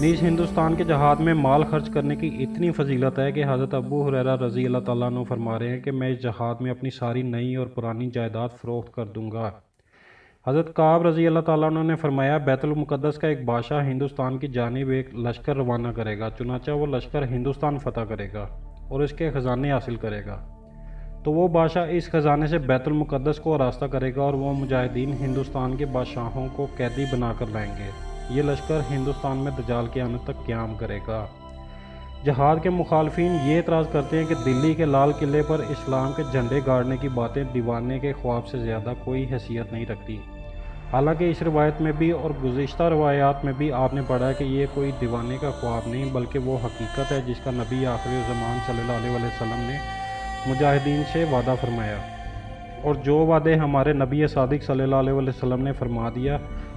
نیز ہندوستان کے جہاد میں مال خرچ کرنے کی اتنی فضیلت ہے کہ حضرت ابو ہریرہ رضی اللہ تعالیٰ عنہ فرما رہے ہیں کہ میں اس جہاد میں اپنی ساری نئی اور پرانی جائیداد فروخت کر دوں گا۔ حضرت کعب رضی اللہ تعالیٰ عنہ نے فرمایا، بیت المقدس کا ایک بادشاہ ہندوستان کی جانب ایک لشکر روانہ کرے گا، چنانچہ وہ لشکر ہندوستان فتح کرے گا اور اس کے خزانے حاصل کرے گا، تو وہ بادشاہ اس خزانے سے بیت المقدس کو راستہ کرے گا اور وہ مجاہدین ہندوستان کے بادشاہوں کو قیدی بنا کر لائیں گے۔ یہ لشکر ہندوستان میں دجال کے آنے تک قیام کرے گا۔ جہاد کے مخالفین یہ اعتراض کرتے ہیں کہ دلی کے لال قلعے پر اسلام کے جھنڈے گاڑنے کی باتیں دیوانے کے خواب سے زیادہ کوئی حیثیت نہیں رکھتی، حالانکہ اس روایت میں بھی اور گزشتہ روایات میں بھی آپ نے پڑھا ہے کہ یہ کوئی دیوانے کا خواب نہیں بلکہ وہ حقیقت ہے جس کا نبی آخر زمان صلی اللہ علیہ وسلم نے مجاہدین سے وعدہ فرمایا، اور جو وعدے ہمارے نبی صادق صلی اللہ علیہ وسلم نے فرما دیا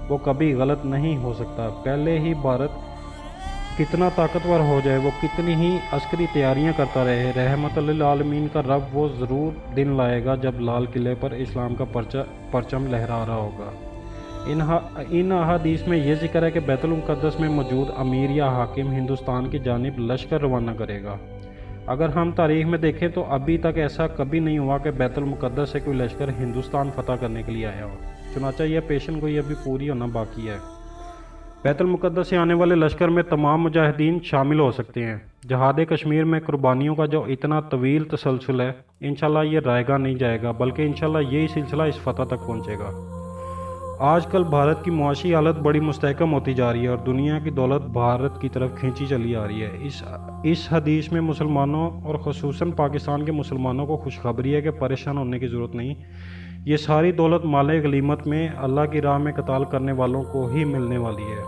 وہ کبھی غلط نہیں ہو سکتا۔ پہلے ہی بھارت کتنا طاقتور ہو جائے، وہ کتنی ہی عسکری تیاریاں کرتا رہے، رحمت للعالمین کا رب وہ ضرور دن لائے گا جب لال قلعے پر اسلام کا پرچم لہرا رہا ہوگا۔ ان احادیث میں یہ ذکر ہے کہ بیت المقدس میں موجود امیر یا حاکم ہندوستان کی جانب لشکر روانہ کرے گا۔ اگر ہم تاریخ میں دیکھیں تو ابھی تک ایسا کبھی نہیں ہوا کہ بیت المقدس سے کوئی لشکر ہندوستان فتح کرنے کے لیے آیا ہو، چنانچہ یہ پیشن گوئی ابھی پوری ہونا باقی ہے۔ بیت المقدس سے آنے والے لشکر میں تمام مجاہدین شامل ہو سکتے ہیں۔ جہاد کشمیر میں قربانیوں کا جو اتنا طویل تسلسل ہے، انشاءاللہ یہ رائے گا نہیں جائے گا بلکہ انشاءاللہ یہی سلسلہ اس فتح تک پہنچے گا۔ آج کل بھارت کی معاشی حالت بڑی مستحکم ہوتی جا رہی ہے اور دنیا کی دولت بھارت کی طرف کھینچی چلی آ رہی ہے۔ اس حدیث میں مسلمانوں اور خصوصاً پاکستان کے مسلمانوں کو خوشخبری ہے کہ پریشان ہونے کی ضرورت نہیں، یہ ساری دولت مال غنیمت میں اللہ کی راہ میں قتال کرنے والوں کو ہی ملنے والی ہے۔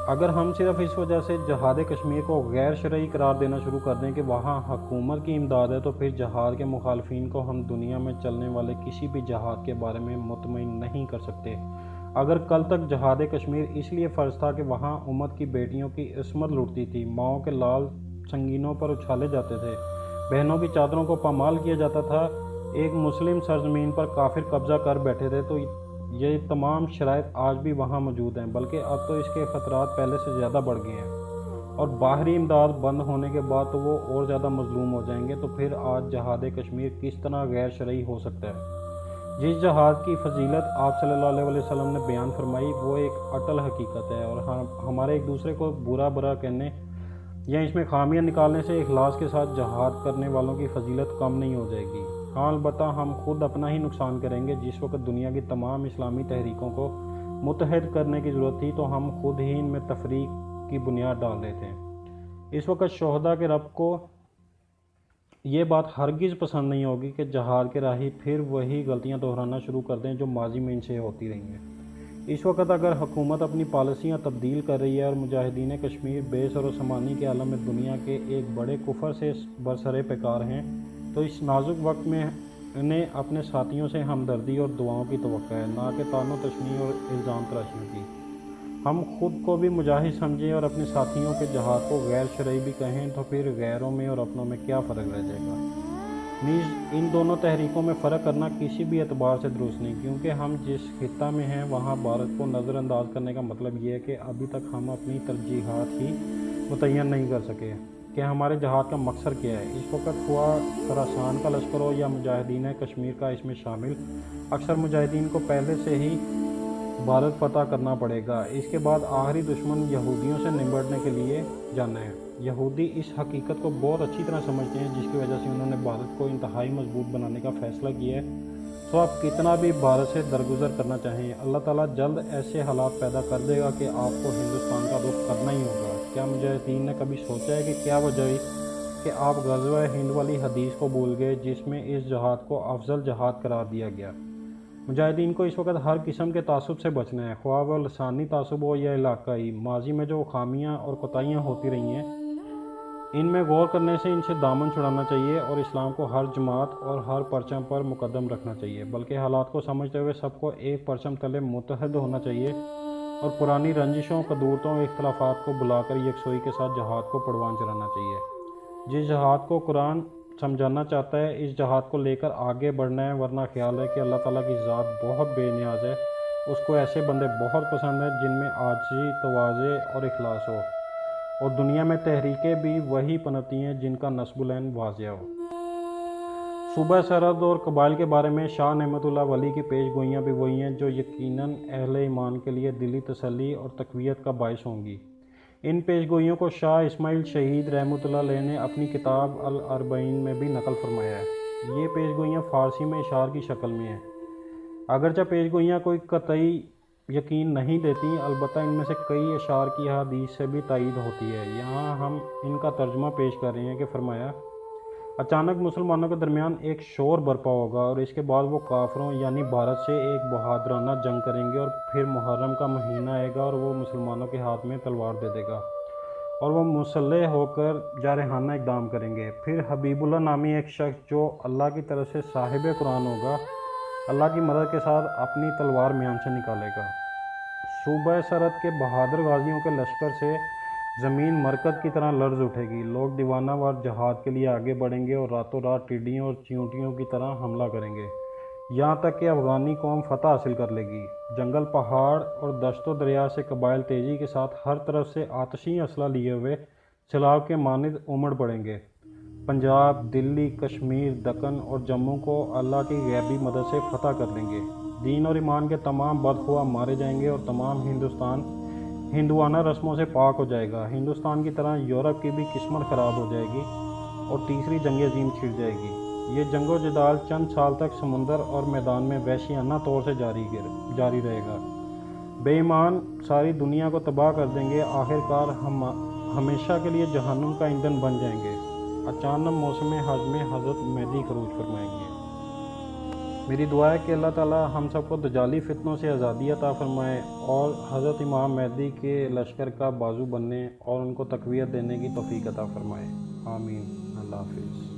اگر ہم صرف اس وجہ سے جہاد کشمیر کو غیر شرعی قرار دینا شروع کر دیں کہ وہاں حکومت کی امداد ہے، تو پھر جہاد کے مخالفین کو ہم دنیا میں چلنے والے کسی بھی جہاد کے بارے میں مطمئن نہیں کر سکتے۔ اگر کل تک جہاد کشمیر اس لیے فرض تھا کہ وہاں امت کی بیٹیوں کی عصمت لوٹتی تھی، ماؤں کے لال سنگینوں پر اچھالے جاتے تھے، بہنوں کی چادروں کو پامال کیا جاتا تھا، ایک مسلم سرزمین پر کافر قبضہ کر بیٹھے تھے، تو یہ تمام شرائط آج بھی وہاں موجود ہیں، بلکہ اب تو اس کے خطرات پہلے سے زیادہ بڑھ گئے ہیں، اور باہری امداد بند ہونے کے بعد تو وہ اور زیادہ مظلوم ہو جائیں گے۔ تو پھر آج جہاد کشمیر کس طرح غیر شرعی ہو سکتا ہے؟ جس جہاد کی فضیلت آپ صلی اللہ علیہ وسلم نے بیان فرمائی وہ ایک اٹل حقیقت ہے، اور ہمارے ایک دوسرے کو برا کہنے یا اس میں خامیاں نکالنے سے اخلاص کے ساتھ جہاد کرنے والوں کی فضیلت کم نہیں ہو جائے گی۔ ہاں البتہ ہم خود اپنا ہی نقصان کریں گے۔ جس وقت دنیا کی تمام اسلامی تحریکوں کو متحد کرنے کی ضرورت تھی تو ہم خود ہی ان میں تفریق کی بنیاد ڈال رہے تھے۔ اس وقت شہداء کے رب کو یہ بات ہرگز پسند نہیں ہوگی کہ جہاد کے راہی پھر وہی غلطیاں دہرانا شروع کر دیں جو ماضی میں ان سے ہوتی رہی ہیں۔ اس وقت اگر حکومت اپنی پالیسیاں تبدیل کر رہی ہے اور مجاہدین کشمیر بے سر و سامانی کے عالم میں دنیا کے ایک بڑے کفر سے برسر پیکار ہیں، تو اس نازک وقت میں انہیں اپنے ساتھیوں سے ہمدردی اور دعاؤں کی توقع ہے، نہ کہ طعن و تشنیع اور الزام تراشیوں کی۔ ہم خود کو بھی مجاہد سمجھیں اور اپنے ساتھیوں کے جہاد کو غیر شرعی بھی کہیں، تو پھر غیروں میں اور اپنوں میں کیا فرق رہ جائے گا؟ نیز ان دونوں تحریکوں میں فرق کرنا کسی بھی اعتبار سے درست نہیں، کیونکہ ہم جس خطہ میں ہیں وہاں بھارت کو نظر انداز کرنے کا مطلب یہ ہے کہ ابھی تک ہم اپنی ترجیحات ہی متعین نہیں کر سکے کہ ہمارے جہاد کا مقصد کیا ہے۔ اس وقت ہوا خراسان کا لشکر ہو یا مجاہدین کشمیر کا اس میں شامل، اکثر مجاہدین کو پہلے سے ہی بھارت فتح کرنا پڑے گا۔ اس کے بعد آخری دشمن یہودیوں سے نمٹنے کے لیے جانا ہے۔ یہودی اس حقیقت کو بہت اچھی طرح سمجھتے ہیں، جس کی وجہ سے انہوں نے بھارت کو انتہائی مضبوط بنانے کا فیصلہ کیا ہے۔ تو آپ کتنا بھی بھارت سے درگزر کرنا چاہیں، اللہ تعالیٰ جلد ایسے حالات پیدا کر دے گا کہ آپ کو ہندوستان کا رخ کرنا ہی ہوگا۔ کیا مجاہدین نے کبھی سوچا ہے کہ کیا وجہ ہوئی کہ آپ غزوہ ہند والی حدیث کو بھول گئے جس میں اس جہاد کو افضل جہاد قرار دیا گیا؟ مجاہدین کو اس وقت ہر قسم کے تعصب سے بچنا ہے، خواہ وہ لسانی تعصب ہو یا علاقائی۔ ماضی میں جو خامیاں اور کوتاہیاں ہوتی رہی ہیں ان میں غور کرنے سے ان سے دامن چھڑانا چاہیے اور اسلام کو ہر جماعت اور ہر پرچم پر مقدم رکھنا چاہیے، بلکہ حالات کو سمجھتے ہوئے سب کو ایک پرچم تلے متحد ہونا چاہیے اور پرانی رنجشوں، قدورتوں اور اختلافات کو بلا کر یکسوئی کے ساتھ جہاد کو پروان چڑھانا چاہیے۔ جس جہاد کو قرآن سمجھانا چاہتا ہے اس جہاد کو لے کر آگے بڑھنا ہے، ورنہ خیال ہے کہ اللہ تعالیٰ کی ذات بہت بے نیاز ہے، اس کو ایسے بندے بہت پسند ہیں جن میں عاجزی، تواضع اور اخلاص ہو، اور دنیا میں تحریکیں بھی وہی پنپتی ہیں جن کا نصب العین واضح ہو۔ صوبہ سرحد اور قبائل کے بارے میں شاہ نعمت اللہ ولی کی پیش گوئیاں بھی وہی ہیں جو یقیناً اہل ایمان کے لیے دلی تسلی اور تقویت کا باعث ہوں گی۔ ان پیش گوئیوں کو شاہ اسماعیل شہید رحمۃ اللہ علیہ نے اپنی کتاب الاربعین میں بھی نقل فرمایا ہے۔ یہ پیش گوئیاں فارسی میں اشعار کی شکل میں ہیں۔ اگرچہ پیش گوئیاں کوئی قطعی یقین نہیں دیتی، البتہ ان میں سے کئی اشعار کی احادیث سے بھی تائید ہوتی ہے۔ یہاں ہم ان کا ترجمہ پیش کر رہے ہیں کہ فرمایا، اچانک مسلمانوں کے درمیان ایک شور برپا ہوگا اور اس کے بعد وہ کافروں یعنی بھارت سے ایک بہادرانہ جنگ کریں گے، اور پھر محرم کا مہینہ آئے گا اور وہ مسلمانوں کے ہاتھ میں تلوار دے دے گا اور وہ مسلح ہو کر جارحانہ اقدام کریں گے۔ پھر حبیب اللہ نامی ایک شخص جو اللہ کی طرف سے صاحب قرآن ہوگا، اللہ کی مدد کے ساتھ اپنی تلوار میان سے نکالے گا۔ صوبہ سرحد کے بہادر غازیوں کے لشکر سے زمین مرکز کی طرح لرز اٹھے گی، لوگ دیوانہ وار جہاد کے لیے آگے بڑھیں گے اور راتوں رات ٹڈیوں اور چیونٹیوں کی طرح حملہ کریں گے، یہاں تک کہ افغانی قوم فتح حاصل کر لے گی۔ جنگل، پہاڑ اور دشت و دریا سے قبائل تیزی کے ساتھ ہر طرف سے آتشی اسلحہ لیے ہوئے سیلاب کے مانند امڑ پڑیں گے۔ پنجاب، دلی، کشمیر، دکن اور جموں کو اللہ کی غیبی مدد سے فتح کر لیں گے۔ دین اور ایمان کے تمام بدخواہ مارے جائیں گے اور تمام ہندوستان ہندوانہ رسموں سے پاک ہو جائے گا۔ ہندوستان کی طرح یورپ کی بھی قسمت خراب ہو جائے گی اور تیسری جنگ عظیم چھڑ جائے گی۔ یہ جنگ و جدال چند سال تک سمندر اور میدان میں وحشیانہ طور سے جاری رہے گا۔ بے ایمان ساری دنیا کو تباہ کر دیں گے، آخر کار ہم ہمیشہ کے لیے جہنم کا ایندھن بن جائیں گے۔ اچانک موسم حج میں حضرت مہدی خروج فرمائیں گے۔ میری دعا ہے کہ اللہ تعالیٰ ہم سب کو دجالی فتنوں سے آزادی عطا فرمائے اور حضرت امام مہدی کے لشکر کا بازو بننے اور ان کو تقویت دینے کی توفیق عطا فرمائے۔ آمین۔ اللہ حافظ۔